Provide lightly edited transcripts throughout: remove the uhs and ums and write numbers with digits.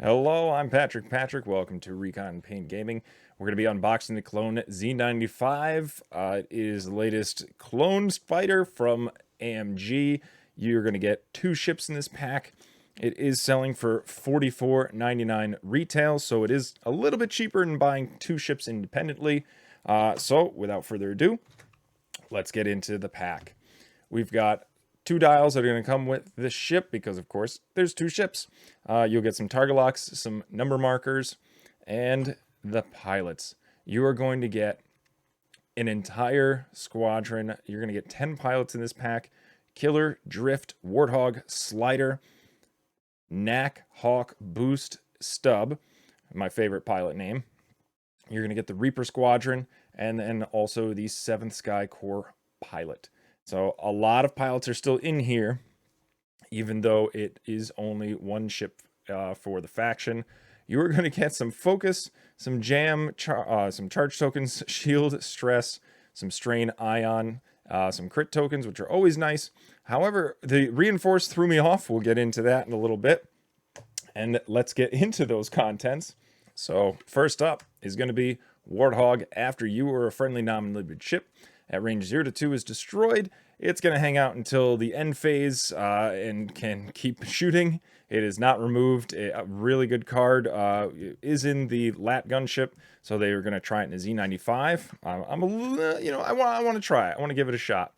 Hello, I'm Patrick. Welcome to Recon Paint Gaming. We're going to be unboxing the clone Z-95. It is the latest clone fighter from AMG. You're going to get 2 ships in this pack. It is selling for $44.99 retail, so it is a little bit cheaper than buying 2 ships independently. So without further ado, let's get into the pack. We've got 2 dials that are going to come with this ship because, of course, there's 2 ships. You'll get some target locks, some number markers, and the pilots. You are going to get an entire squadron. You're going to get 10 pilots in this pack. Killer, Drift, Warthog, Slider, Knack, Hawk, Boost, Stub. My favorite pilot name. You're going to get the Reaper Squadron, and then also the 7th Sky Corps pilot. So a lot of pilots are still in here, even though it is only 1 ship for the faction. You are going to get some focus, some jam, some charge tokens, shield, stress, some strain, ion, some crit tokens, which are always nice. However, the reinforced threw me off. We'll get into that in a little bit. And let's get into those contents. So first up is going to be Warthog. After you or a friendly non-limited ship at range 0 to 2 is destroyed, it's going to hang out until the end phase and can keep shooting. It is not removed. A really good card. Is in the lat gunship, so they were going to try it in a Z-95. I'm a little, I want to try it. I want to give it a shot.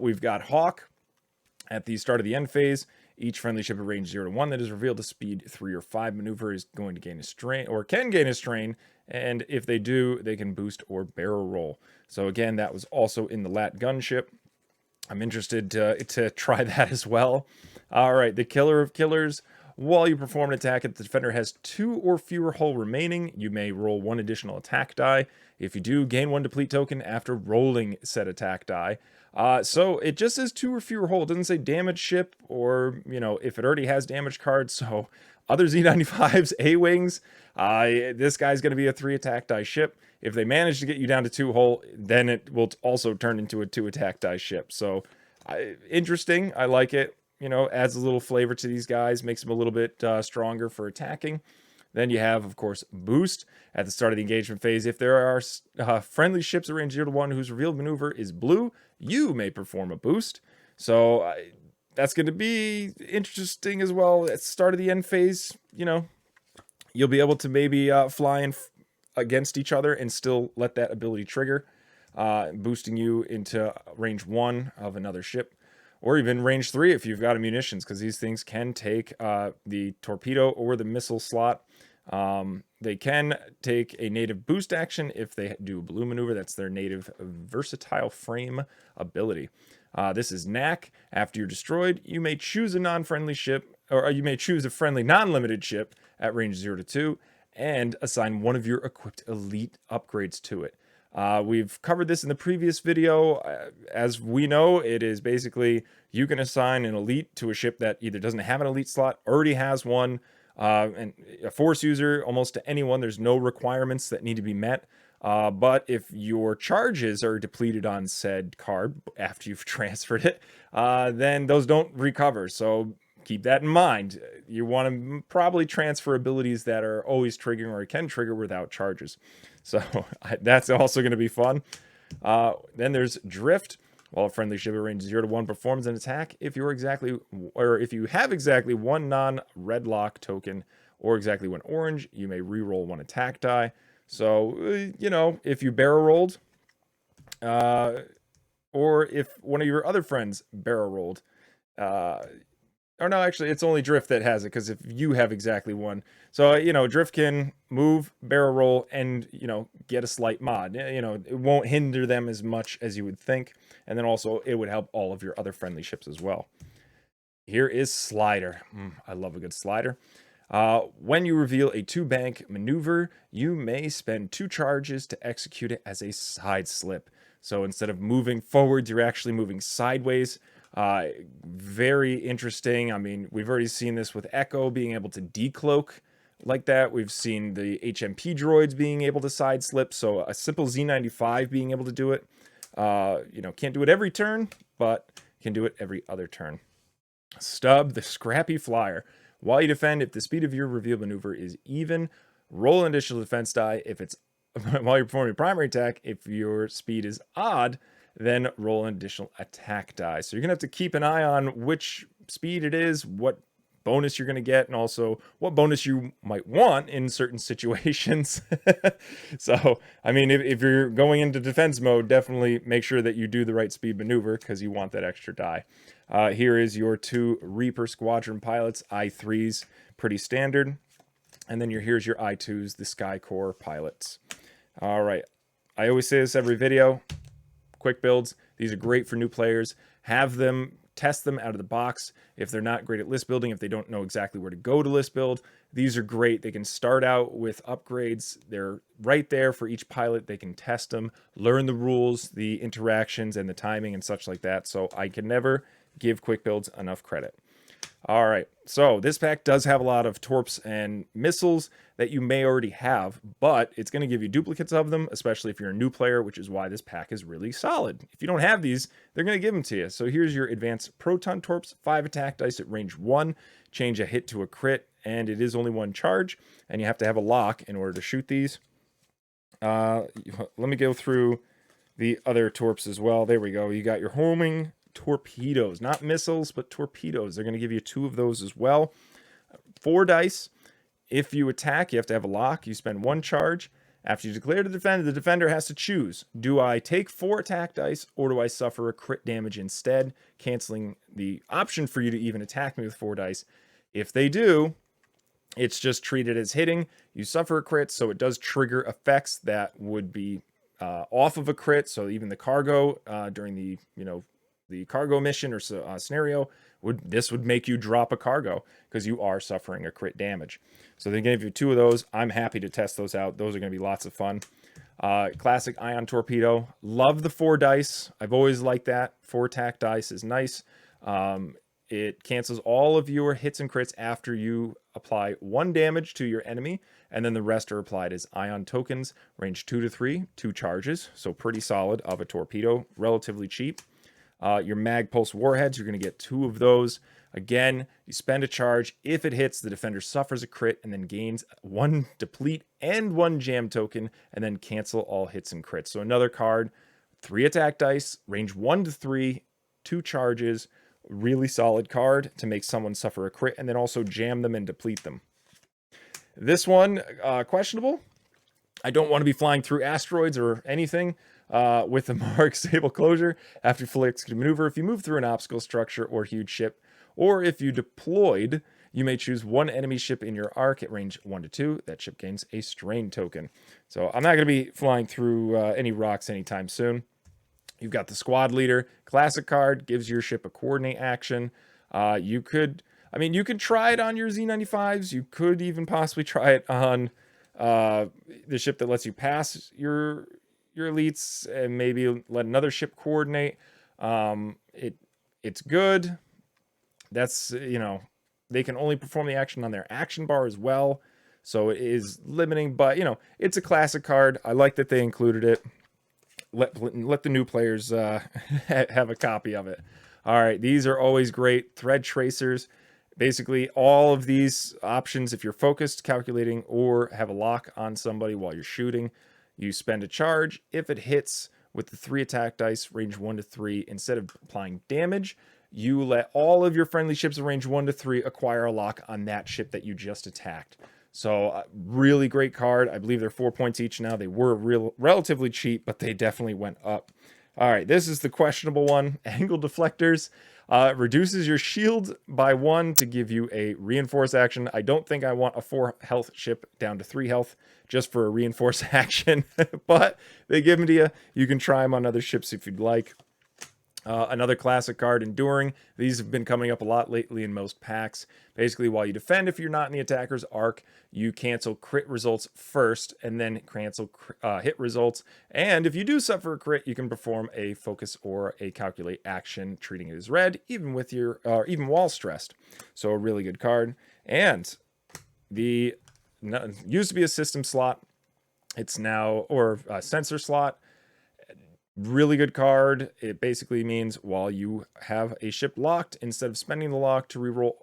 We've got Hawk at the start of the end phase. Each friendly ship at range 0 to 1 that is revealed to speed 3 or 5 maneuver is going to gain a strain, or can gain a strain, and if they do, they can boost or barrel roll. So again, that was also in the lat gunship. I'm interested to try that as well. All right, the Killer of Killers. While you perform an attack, if the defender has 2 or fewer hull remaining, you may roll 1 additional attack die. If you do, gain 1 deplete token after rolling said attack die. So it just says 2 or fewer hull. It doesn't say damage ship or, if it already has damage cards. So other Z-95s, A-Wings, this guy's going to be a 3 attack die ship. If they manage to get you down to 2 hull, then it will also turn into a 2 attack die ship. So interesting. I like it. Adds a little flavor to these guys, makes them a little bit stronger for attacking. Then you have, of course, Boost at the start of the engagement phase. If there are friendly ships at range 0 to 1 whose revealed maneuver is blue, you may perform a boost. So that's going to be interesting as well. At the start of the end phase, you'll be able to maybe fly against each other and still let that ability trigger, boosting you into range 1 of another ship. Or even range 3 if you've got munitions, because these things can take the torpedo or the missile slot. They can take a native boost action if they do a blue maneuver. That's their native versatile frame ability. This is Knack. After you're destroyed, you may choose a non-friendly ship, or you may choose a friendly non-limited ship at range 0 to 2 and assign 1 of your equipped elite upgrades to it. We've covered this in the previous video. As we know, it is basically you can assign an elite to a ship that either doesn't have an elite slot, already has one, and a force user almost to anyone. There's no requirements that need to be met. But if your charges are depleted on said card after you've transferred it, then those don't recover. So keep that in mind. You want to probably transfer abilities that are always triggering or can trigger without charges. So that's also going to be fun. Then there's Drift. While a friendly ship at range 0 to 1 performs an attack, if you have exactly 1 non-red lock token or exactly 1 orange, you may re-roll 1 attack die. So, if you barrel rolled, or if one of your other friends barrel rolled, or no, actually, it's only Drift that has it, because if you have exactly 1. So, Drift can move, barrel roll, and, get a slight mod. It won't hinder them as much as you would think. And then also, it would help all of your other friendly ships as well. Here is Slider. I love a good Slider. When you reveal a 2-bank maneuver, you may spend 2 charges to execute it as a side slip. So instead of moving forwards, you're actually moving sideways. Very interesting. I mean, we've already seen this with Echo being able to decloak like that. We've seen the HMP droids being able to side slip. So a simple Z-95 being able to do it. Can't do it every turn, but can do it every other turn. Stub, the scrappy flyer. While you defend, if the speed of your reveal maneuver is even, roll an additional defense die. If it's while you're performing a primary attack, if your speed is odd, then roll an additional attack die. So you're gonna have to keep an eye on which speed it is, what bonus you're going to get, and also what bonus you might want in certain situations. So, I mean, if you're going into defense mode, definitely make sure that you do the right speed maneuver because you want that extra die. Here is your 2 Reaper Squadron pilots, I3s, pretty standard. And then here's your I2s, the Sky Corps pilots. All right. I always say this every video. Quick builds. These are great for new players. Have them test them out of the box. If they're not great at list building, if they don't know exactly where to go to list build, these are great. They can start out with upgrades. They're right there for each pilot. They can test them, learn the rules, the interactions, and the timing and such like that. So I can never give quick builds enough credit. All right, so this pack does have a lot of torps and missiles that you may already have, but it's going to give you duplicates of them, especially if you're a new player, which is why this pack is really solid. If you don't have these, they're going to give them to you. So here's your advanced proton torps, 5 attack dice at range 1, change a hit to a crit, and it is only 1 charge, and you have to have a lock in order to shoot these. Let me go through the other torps as well. There we go. You got your homing torpedoes, not missiles, but torpedoes. They're going to give you 2 of those as well. 4 dice. If you attack, you have to have a lock. You spend 1 charge. After you declare to defend, the defender has to choose. Do I take 4 attack dice, or do I suffer a crit damage instead, canceling the option for you to even attack me with 4 dice? If they do, it's just treated as hitting. You suffer a crit, so it does trigger effects that would be off of a crit. So even the cargo during the the cargo mission or scenario would make you drop a cargo because you are suffering a crit damage. So they gave you 2 of those. I'm happy to test those out. Those are going to be lots of fun. Classic ion torpedo. Love the 4 dice. I've always liked that. 4 attack dice is nice. It cancels all of your hits and crits after you apply 1 damage to your enemy, and then the rest are applied as ion tokens. Range 2 to 3, 2 charges. So pretty solid of a torpedo. Relatively cheap. Your mag pulse warheads, you're going to get 2 of those. Again, you spend a charge. If it hits, the defender suffers a crit and then gains 1 deplete and 1 jam token, and then cancel all hits and crits. So another card, 3 attack dice, range 1 to 3, 2 charges. Really solid card to make someone suffer a crit and then also jam them and deplete them. This one, questionable. I don't want to be flying through asteroids or anything. With the mark stable closure, after fully executed maneuver, if you move through an obstacle structure or huge ship, or if you deployed, you may choose 1 enemy ship in your arc at range 1 to 2. That ship gains a strain token. So I'm not going to be flying through any rocks anytime soon. You've got the squad leader, classic card, gives your ship a coordinate action. You could try it on your Z-95s. You could even possibly try it on the ship that lets you pass your elites and maybe let another ship coordinate. It's good. That's, they can only perform the action on their action bar as well. So it is limiting, but it's a classic card. I like that they included it. Let the new players have a copy of it. All right, these are always great. Thread tracers. Basically, all of these options, if you're focused, calculating, or have a lock on somebody while you're shooting, you spend a charge. If it hits with the 3 attack dice, range 1 to 3, instead of applying damage, you let all of your friendly ships in range 1 to 3 acquire a lock on that ship that you just attacked. So really great card. I believe they're 4 points each now. They were relatively cheap, but they definitely went up. All right, this is the questionable one. Angle deflectors. Reduces your shield by 1 to give you a reinforce action. I don't think I want a 4 health ship down to 3 health just for a reinforce action, but they give them to you. You can try them on other ships if you'd like. Another classic card, Enduring. These have been coming up a lot lately in most packs. Basically, while you defend, if you're not in the attacker's arc, you cancel crit results first and then cancel hit results. And if you do suffer a crit, you can perform a focus or a calculate action, treating it as red, even while stressed. So a really good card. And used to be a system slot. It's now, or a sensor slot. Really good card. It basically means while you have a ship locked, instead of spending the lock to reroll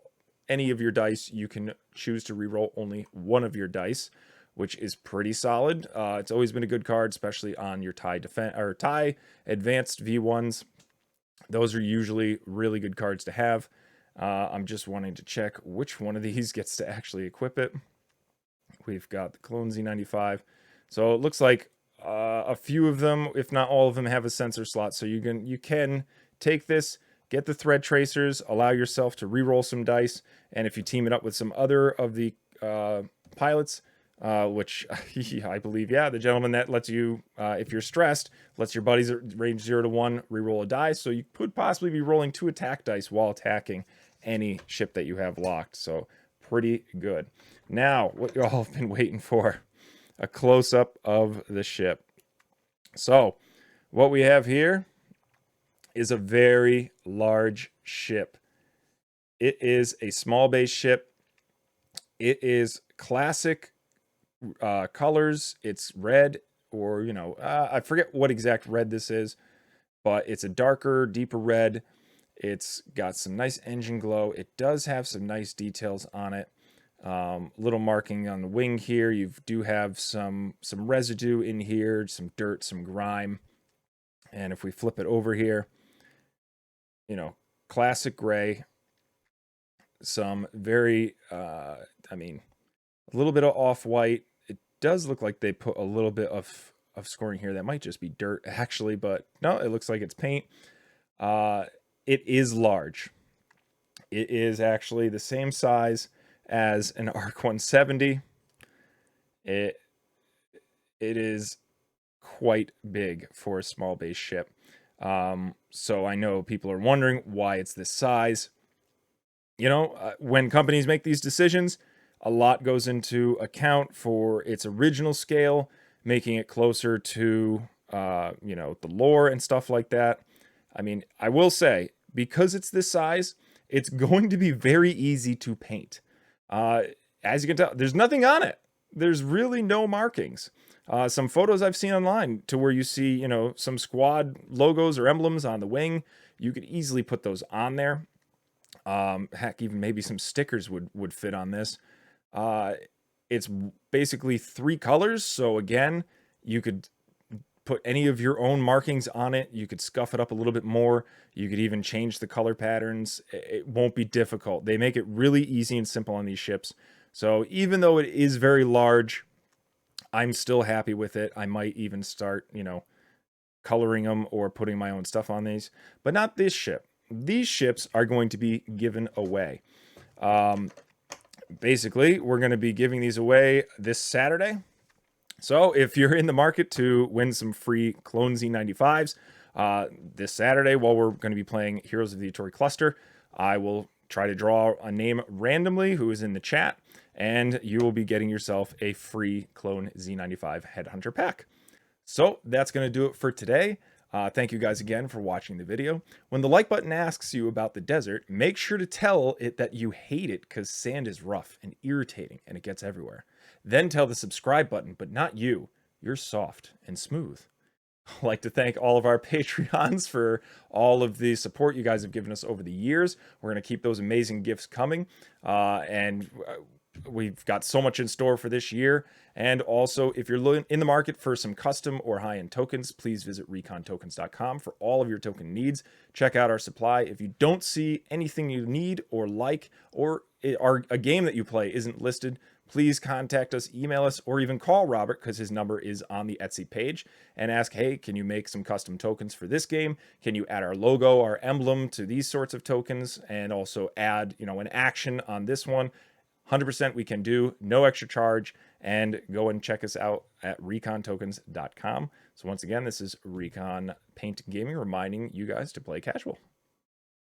any of your dice, you can choose to reroll only one of your dice, which is pretty solid. It's always been a good card, especially on your tie advanced V1s. Those are usually really good cards to have. I'm just wanting to check which one of these gets to actually equip it. We've got the Clone Z-95. So it looks like a few of them, if not all of them, have a sensor slot. So you can take this, get the thread tracers, allow yourself to reroll some dice, and if you team it up with some other of the pilots, which I believe, yeah, the gentleman that lets you, if you're stressed, lets your buddies at range 0 to 1 reroll a die. So you could possibly be rolling 2 attack dice while attacking any ship that you have locked. So pretty good. Now, what you all have been waiting for, a close-up of the ship. So what we have here is a very large ship. It is a small base ship. It is classic colors. It's red, or I forget what exact red this is, but it's a darker, deeper red. It's got some nice engine glow. It does have some nice details on it. Little marking on the wing here. You do have some residue in here, some dirt, some grime. And if we flip it over here, classic gray, some very, a little bit of off-white. It does look like they put a little bit of scoring here. That might just be dirt, actually, but no, it looks like it's paint. It is large. It is actually the same size as an ARC 170. It is quite big for a small base ship. So I know people are wondering why it's this size. When companies make these decisions, a lot goes into account for its original scale, making it closer to, the lore and stuff like that. I will say, because it's this size, it's going to be very easy to paint. As you can tell, there's nothing on it. There's really no markings. Some photos I've seen online to where you see, some squad logos or emblems on the wing. You could easily put those on there. Heck, even maybe some stickers would fit on this. It's basically 3 colors. So again, you could put any of your own markings on it. You could scuff it up a little bit more. You could even change the color patterns. It won't be difficult. They make it really easy and simple on these ships. So even though it is very large, I'm still happy with it. I might even start, coloring them or putting my own stuff on these, but not this ship. These ships are going to be given away. Basically, we're going to be giving these away this Saturday. So if you're in the market to win some free Clone Z-95s this Saturday, while we're going to be playing Heroes of the Atori Cluster, I will try to draw a name randomly who is in the chat, and you will be getting yourself a free Clone Z-95 Headhunter pack. So that's going to do it for today. Thank you guys again for watching the video. When the like button asks you about the desert, make sure to tell it that you hate it because sand is rough and irritating and it gets everywhere. Then tell the subscribe button, but not you. You're soft and smooth. I'd like to thank all of our Patreons for all of the support you guys have given us over the years. We're going to keep those amazing gifts coming. And we've got so much in store for this year. And also, if you're in the market for some custom or high-end tokens, please visit recontokens.com for all of your token needs. Check out our supply. If you don't see anything you need or like, or a game that you play isn't listed, please contact us, email us, or even call Robert, because his number is on the Etsy page, and ask, hey, can you make some custom tokens for this game? Can you add our logo, our emblem to these sorts of tokens, and also add, an action on this one? 100% we can do, no extra charge, and go and check us out at recontokens.com. So once again, this is Recon Paint Gaming reminding you guys to play casual.